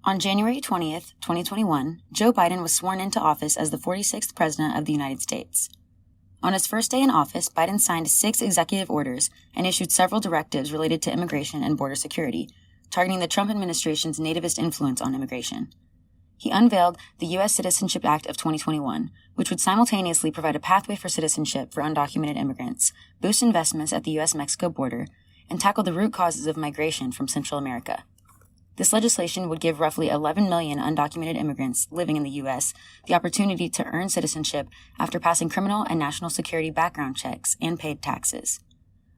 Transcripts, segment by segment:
On January 20th, 2021, Joe Biden was sworn into office as the 46th President of the United States. On his first day in office, Biden signed 6 executive orders and issued several directives related to immigration and border security, targeting the Trump administration's nativist influence on immigration. He unveiled the U.S. Citizenship Act of 2021, which would simultaneously provide a pathway for citizenship for undocumented immigrants, boost investments at the U.S.-Mexico border, and tackle the root causes of migration from Central America. This legislation would give roughly 11 million undocumented immigrants living in the U.S. the opportunity to earn citizenship after passing criminal and national security background checks and paid taxes.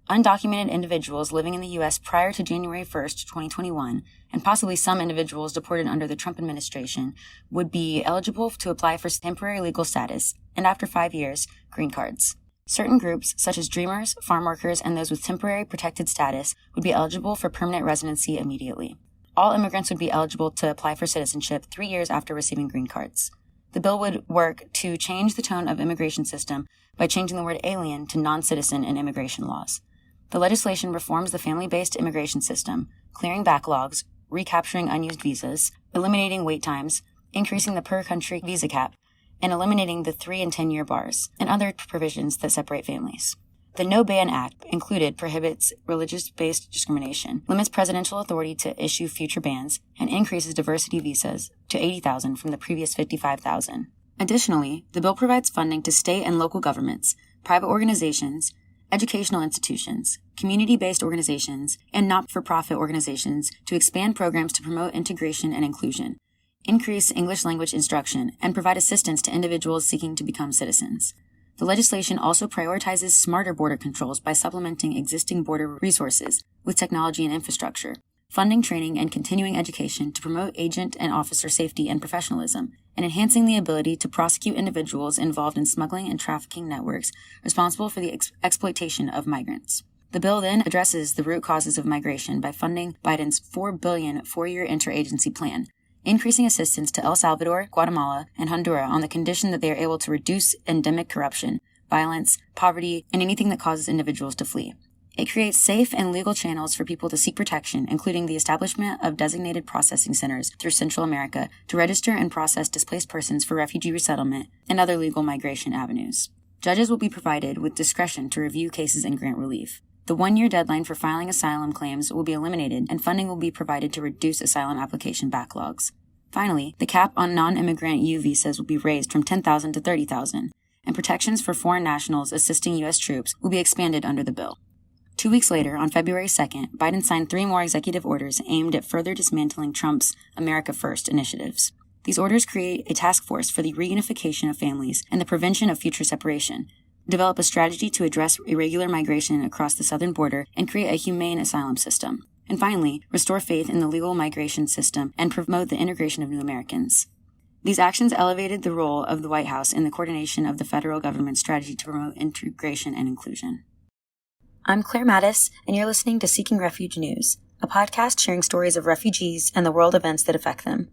Undocumented individuals living in the U.S. prior to January 1st, 2021, and possibly some individuals deported under the Trump administration, would be eligible to apply for temporary legal status, and after 5 years, green cards. Certain groups, such as dreamers, farm workers, and those with temporary protected status, would be eligible for permanent residency immediately. All immigrants would be eligible to apply for citizenship 3 years after receiving green cards. The bill would work to change the tone of immigration system by changing the word alien to non-citizen in immigration laws. The legislation reforms the family-based immigration system, clearing backlogs, recapturing unused visas, eliminating wait times, increasing the per-country visa cap, and eliminating the 3- and 10-year bars, and other provisions that separate families. The No Ban Act included prohibits religious-based discrimination, limits presidential authority to issue future bans, and increases diversity visas to 80,000 from the previous 55,000. Additionally, the bill provides funding to state and local governments, private organizations, educational institutions, community-based organizations, and not-for-profit organizations to expand programs to promote integration and inclusion, increase English language instruction, and provide assistance to individuals seeking to become citizens. The legislation also prioritizes smarter border controls by supplementing existing border resources with technology and infrastructure, funding training and continuing education to promote agent and officer safety and professionalism, and enhancing the ability to prosecute individuals involved in smuggling and trafficking networks responsible for the exploitation of migrants. The bill then addresses the root causes of migration by funding Biden's $4 billion 4-year interagency plan, increasing assistance to El Salvador, Guatemala, and Honduras on the condition that they are able to reduce endemic corruption, violence, poverty, and anything that causes individuals to flee. It creates safe and legal channels for people to seek protection, including the establishment of designated processing centers through Central America to register and process displaced persons for refugee resettlement and other legal migration avenues. Judges will be provided with discretion to review cases and grant relief. The 1-year deadline for filing asylum claims will be eliminated, and funding will be provided to reduce asylum application backlogs. Finally, the cap on non-immigrant U visas will be raised from 10,000 to 30,000, and protections for foreign nationals assisting U.S. troops will be expanded under the bill. 2 weeks later, on February 2nd, Biden signed 3 more executive orders aimed at further dismantling Trump's America First initiatives. These orders create a task force for the reunification of families and the prevention of future separation, develop a strategy to address irregular migration across the southern border, and create a humane asylum system. And finally, restore faith in the legal migration system and promote the integration of new Americans. These actions elevated the role of the White House in the coordination of the federal government's strategy to promote integration and inclusion. I'm Claire Mattis, and you're listening to Seeking Refuge News, a podcast sharing stories of refugees and the world events that affect them.